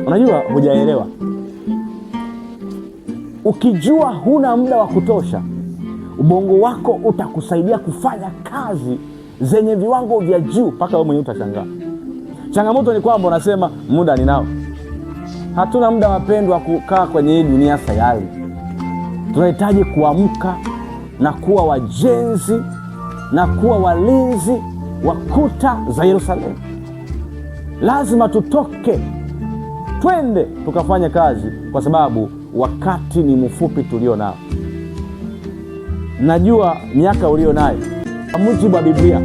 Unajua hujaelewa. Ukijua huna muda wa kutosha, ubongo wako utakusaidia kufanya kazi zenye viwango vya juu mpaka wewe mwenyewe utashangaa. Changamoto ni kwamba unasema muda ninao. Hatuna muda wapendwa kukaa kwenye hii dunia sayari. Tunahitaji kuamka na kuwa wajenzi na kuwa walinzi wa kuta za Yerusalemu. Lazima tutoke, twende tukafanye kazi, kwa sababu wakati ni mfupi tulio nao. Najua miaka ulio nayo, kwa mujibu wa Biblia,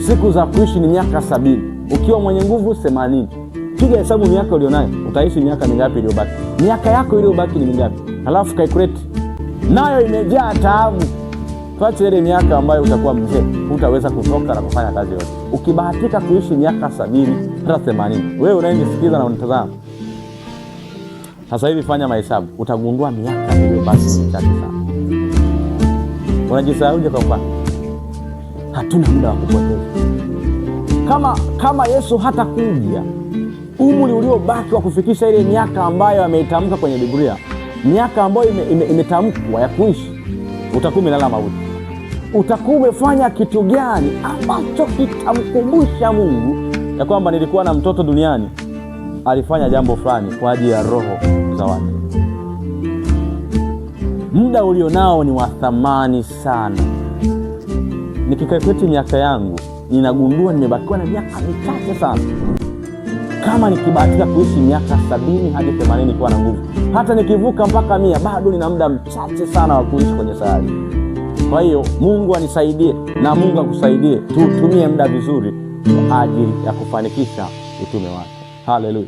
siku za kuishi ni miaka 70. Ukiwa mwenye nguvu 80. Piga hesabu miaka ulio nayo, utaishi miaka mingapi iliyobaki? Miaka yako iliyobaki ni mingapi? Halafu calculate. Nayo imejaa taabu. Tuache ile miaka ambayo utakuwa mzee, hutaweza kutoka na kufanya kazi yote. Ukibahatika kuishi miaka 70 hata 80, wewe unayenisikiliza na unitazama sasa hivi, fanya mahesabu, utagundua miaka iliyobaki ni chache sana. Unajisahauje kwa mfano? Hatuna muda wa kupoteza. Kama Yesu hata kuja, umri uliobaki wa kufikisha ile miaka ambayo ameitamka kwenye Biblia, miaka ambayo imetamkwa ya kuishi, utakuwa umelala mauti. Utakuwa umefanya kitu gani ambacho kitamkumbusha Mungu ya kwamba nilikuwa na mtoto duniani, alifanya jambo fulani kwa ajili ya roho za watu. Muda ulionao ni wa thamani sana. Nikikalkuleti miaka yangu, ninagundua nimebakiwa na miaka michache sana. Kama nikibahatika kuishi miaka 70 hadi 80 nikiwa na nguvu, hata nikivuka mpaka 100, bado nina muda mchache sana wa kuishi kwenye sayari. Kwa hiyo Mungu anisaidie na Mungu akusaidie, tutumie muda vizuri kwa ajili ya kufanikisha utume wake. Haleluya.